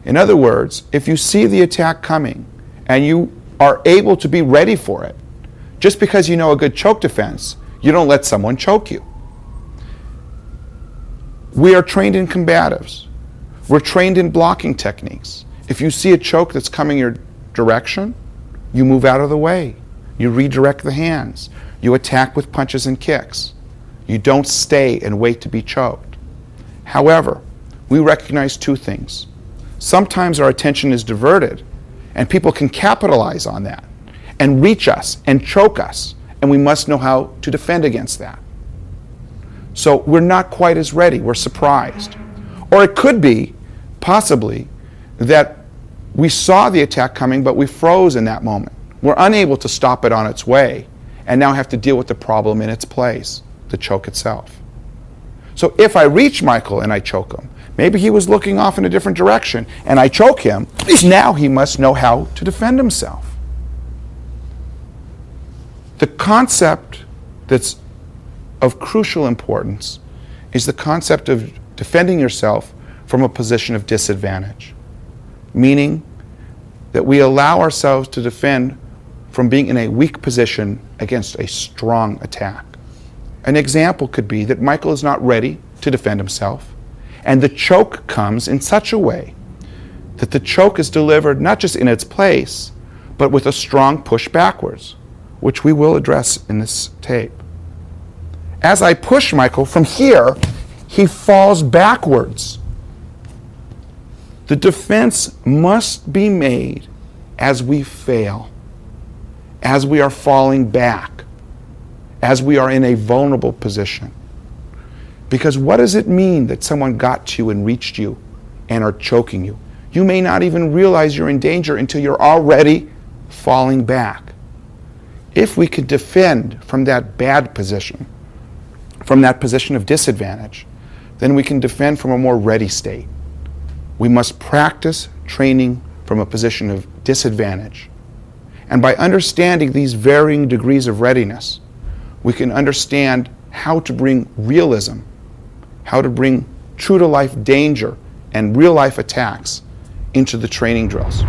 In other words, if you see the attack coming and you are able to be ready for it, just because you know a good choke defense, you don't let someone choke you. We are trained in combatives. We're trained in blocking techniques. If you see a choke that's coming your direction, you move out of the way. You redirect the hands. You attack with punches and kicks. You don't stay and wait to be choked. However, we recognize two things. Sometimes our attention is diverted, and people can capitalize on that and reach us and choke us, and we must know how to defend against that. So we're not quite as ready. We're surprised. Or it could be, possibly, that we saw the attack coming, but we froze in that moment. We're unable to stop it on its way, and now have to deal with the problem in its place, the choke itself. So if I reach Michael and I choke him, maybe he was looking off in a different direction, and I choke him, now he must know how to defend himself. The concept that's of crucial importance is the concept of defending yourself from a position of disadvantage, meaning that we allow ourselves to defend from being in a weak position against a strong attack. An example could be that Michael is not ready to defend himself, and the choke comes in such a way that the choke is delivered not just in its place, but with a strong push backwards, which we will address in this tape. As I push Michael from here, he falls backwards. The defense must be made as we fail, as we are falling back, as we are in a vulnerable position. Because what does it mean that someone got to you and reached you and are choking you? You may not even realize you're in danger until you're already falling back. If we could defend from that bad position, from that position of disadvantage, then we can defend from a more ready state. We must practice training from a position of disadvantage. And by understanding these varying degrees of readiness, we can understand how to bring realism, how to bring true-to-life danger and real-life attacks into the training drills.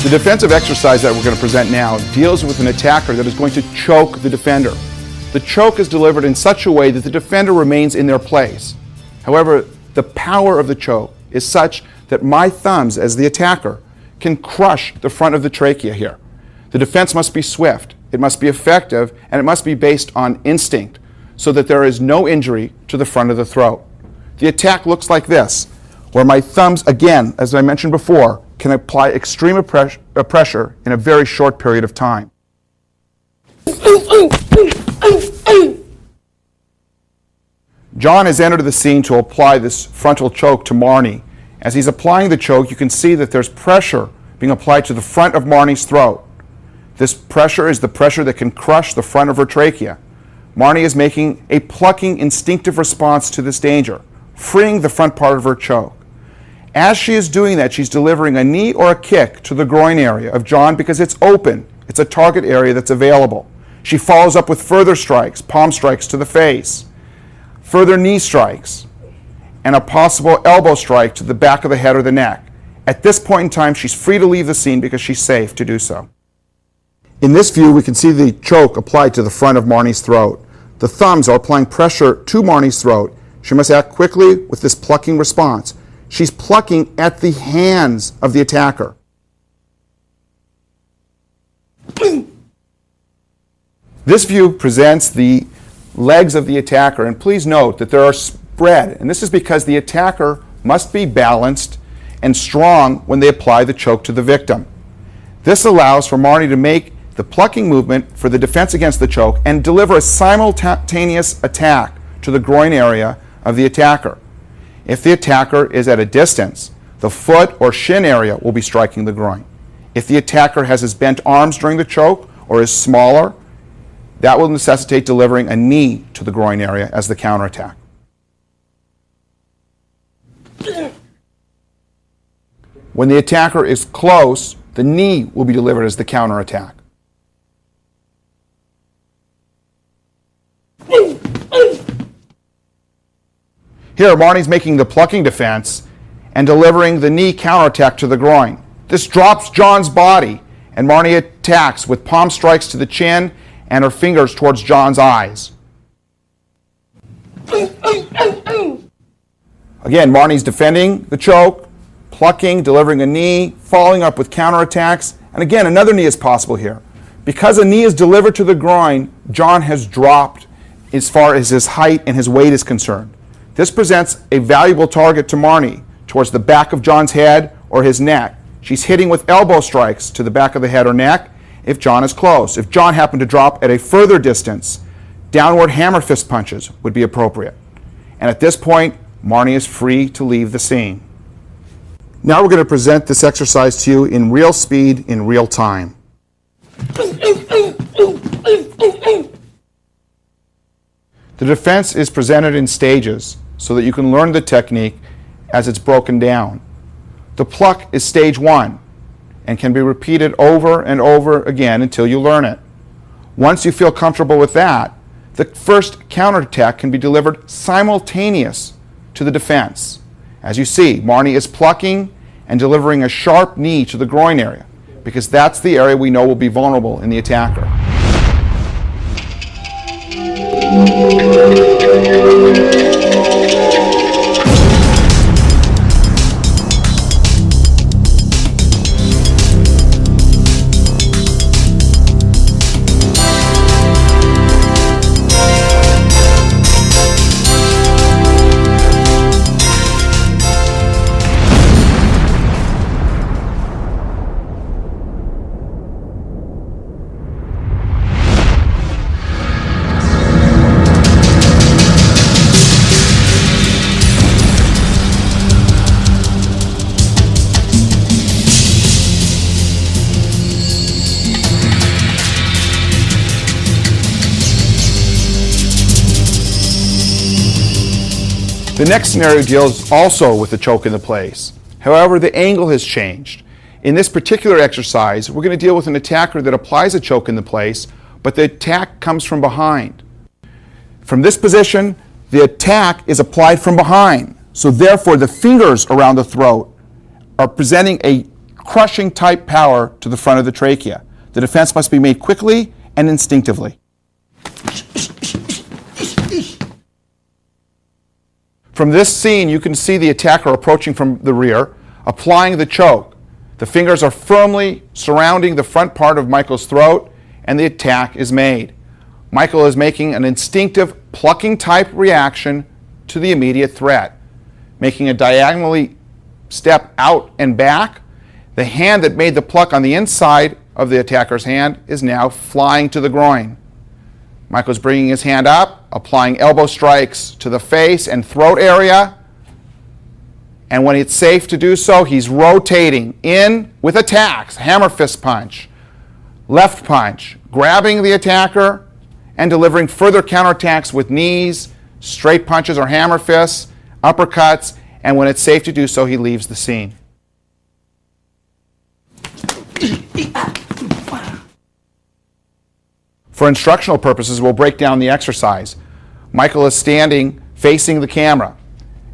The defensive exercise that we're going to present now deals with an attacker that is going to choke the defender. The choke is delivered in such a way that the defender remains in their place. However, the power of the choke is such that my thumbs, as the attacker, can crush the front of the trachea here. The defense must be swift, it must be effective, and it must be based on instinct so that there is no injury to the front of the throat. The attack looks like this, where my thumbs, again, as I mentioned before, can apply extreme pressure in a very short period of time. John has entered the scene to apply this frontal choke to Marnie. As he's applying the choke, you can see that there's pressure being applied to the front of Marnie's throat. This pressure is the pressure that can crush the front of her trachea. Marnie is making a plucking, instinctive response to this danger, freeing the front part of her choke. As she is doing that, she's delivering a knee or a kick to the groin area of John because it's open. It's a target area that's available. She follows up with further strikes, palm strikes to the face, further knee strikes, and a possible elbow strike to the back of the head or the neck. At this point in time, she's free to leave the scene because she's safe to do so. In this view, we can see the choke applied to the front of Marnie's throat. The thumbs are applying pressure to Marnie's throat. She must act quickly with this plucking response. She's plucking at the hands of the attacker. This view presents the legs of the attacker, and please note that they are spread, and this is because the attacker must be balanced and strong when they apply the choke to the victim. This allows for Marnie to make the plucking movement for the defense against the choke and deliver a simultaneous attack to the groin area of the attacker. If the attacker is at a distance, the foot or shin area will be striking the groin. If the attacker has his bent arms during the choke or is smaller, that will necessitate delivering a knee to the groin area as the counterattack. When the attacker is close, the knee will be delivered as the counterattack. Here, Marnie's making the plucking defense and delivering the knee counterattack to the groin. This drops John's body, and Marnie attacks with palm strikes to the chin and her fingers towards John's eyes. Again, Marnie's defending the choke, plucking, delivering a knee, following up with counterattacks, and again, another knee is possible here. Because a knee is delivered to the groin, John has dropped as far as his height and his weight is concerned. This presents a valuable target to Marnie towards the back of John's head or his neck. She's hitting with elbow strikes to the back of the head or neck if John is close. If John happened to drop at a further distance, downward hammer fist punches would be appropriate. And at this point, Marnie is free to leave the scene. Now we're going to present this exercise to you in real speed, in real time. The defense is presented in stages so that you can learn the technique as it's broken down. The pluck is stage 1 and can be repeated over and over again until you learn it. Once you feel comfortable with that, the first counterattack can be delivered simultaneous to the defense. As you see, Marnie is plucking and delivering a sharp knee to the groin area because that's the area we know will be vulnerable in the attacker. The next scenario deals also with the choke in the place. However, the angle has changed. In this particular exercise, we're going to deal with an attacker that applies a choke in the place, but the attack comes from behind. From this position, the attack is applied from behind. So therefore, the fingers around the throat are presenting a crushing type power to the front of the trachea. The defense must be made quickly and instinctively. From this scene, you can see the attacker approaching from the rear, applying the choke. The fingers are firmly surrounding the front part of Michael's throat, and the attack is made. Michael is making an instinctive plucking type reaction to the immediate threat, making a diagonally step out and back. The hand that made the pluck on the inside of the attacker's hand is now flying to the groin. Michael's bringing his hand up, applying elbow strikes to the face and throat area. And when it's safe to do so, he's rotating in with attacks, hammer fist punch, left punch, grabbing the attacker and delivering further counterattacks with knees, straight punches or hammer fists, uppercuts, and when it's safe to do so, he leaves the scene. For instructional purposes, we'll break down the exercise. Michael is standing facing the camera.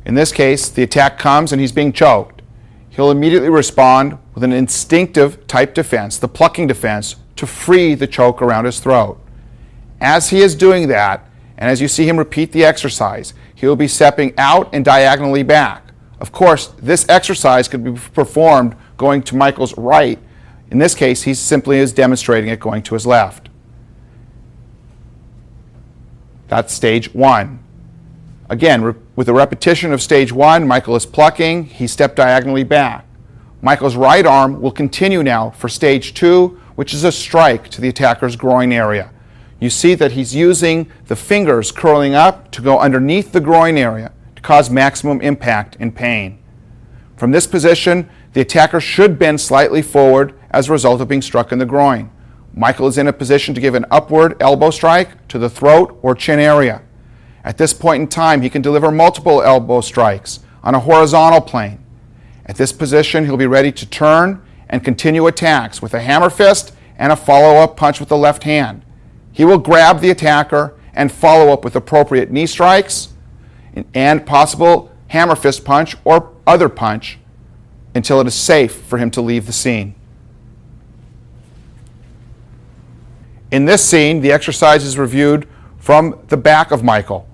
In this case, the attack comes and he's being choked. He'll immediately respond with an instinctive type defense, the plucking defense, to free the choke around his throat. As he is doing that, and as you see him repeat the exercise, he will be stepping out and diagonally back. Of course, this exercise could be performed going to Michael's right. In this case, he simply is demonstrating it going to his left. That's stage 1. Again, with a repetition of stage 1, Michael is plucking, he stepped diagonally back. Michael's right arm will continue now for stage 2, which is a strike to the attacker's groin area. You see that he's using the fingers curling up to go underneath the groin area to cause maximum impact and pain. From this position, the attacker should bend slightly forward as a result of being struck in the groin. Michael is in a position to give an upward elbow strike to the throat or chin area. At this point in time, he can deliver multiple elbow strikes on a horizontal plane. At this position, he'll be ready to turn and continue attacks with a hammer fist and a follow-up punch with the left hand. He will grab the attacker and follow up with appropriate knee strikes and possible hammer fist punch or other punch until it is safe for him to leave the scene. In this scene, the exercise is reviewed from the back of Michael.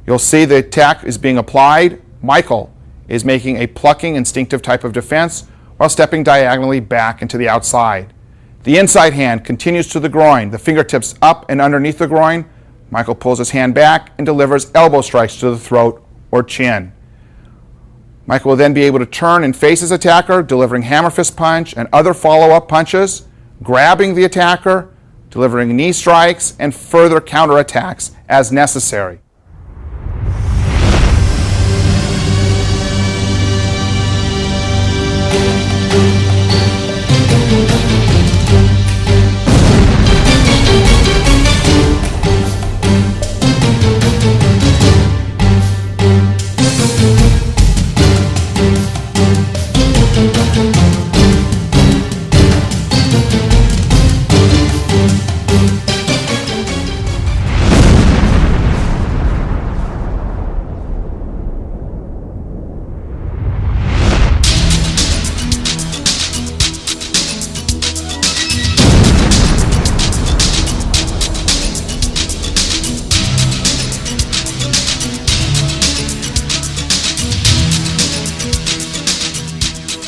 You'll see the attack is being applied. Michael is making a plucking instinctive type of defense while stepping diagonally back into the outside. The inside hand continues to the groin, the fingertips up and underneath the groin. Michael pulls his hand back and delivers elbow strikes to the throat or chin. Michael will then be able to turn and face his attacker, delivering hammer fist punch and other follow-up punches, grabbing the attacker, delivering knee strikes, and further counterattacks as necessary.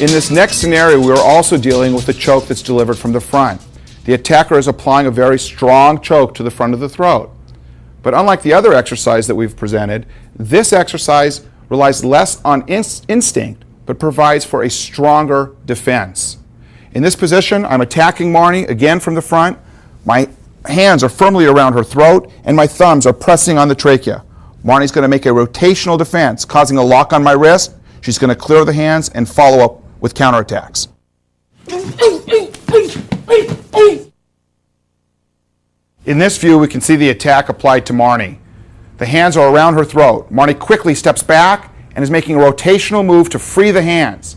In this next scenario, we are also dealing with a choke that's delivered from the front. The attacker is applying a very strong choke to the front of the throat. But unlike the other exercise that we've presented, this exercise relies less on instinct, but provides for a stronger defense. In this position, I'm attacking Marnie, again from the front. My hands are firmly around her throat, and my thumbs are pressing on the trachea. Marnie's going to make a rotational defense, causing a lock on my wrist. She's going to clear the hands and follow up with counterattacks. In this view, we can see the attack applied to Marnie. The hands are around her throat. Marnie quickly steps back and is making a rotational move to free the hands,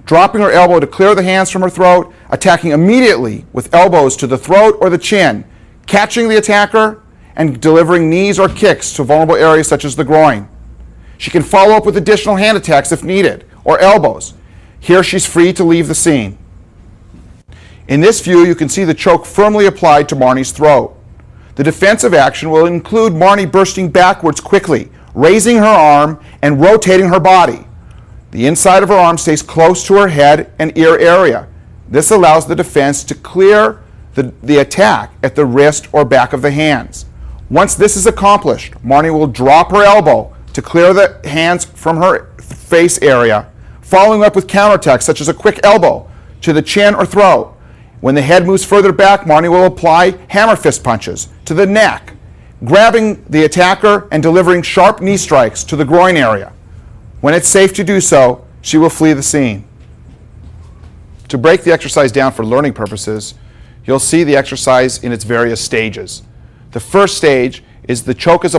dropping her elbow to clear the hands from her throat, attacking immediately with elbows to the throat or the chin, catching the attacker and delivering knees or kicks to vulnerable areas such as the groin. She can follow up with additional hand attacks if needed, or elbows. Here she's free to leave the scene. In this view, you can see the choke firmly applied to Marnie's throat. The defensive action will include Marnie bursting backwards quickly, raising her arm and rotating her body. The inside of her arm stays close to her head and ear area. This allows the defense to clear the attack at the wrist or back of the hands. Once this is accomplished, Marnie will drop her elbow to clear the hands from her face area, following up with counterattacks such as a quick elbow to the chin or throat. When the head moves further back, Marnie will apply hammer fist punches to the neck, grabbing the attacker and delivering sharp knee strikes to the groin area. When it's safe to do so, she will flee the scene. To break the exercise down for learning purposes, you'll see the exercise in its various stages. The first stage is the choke is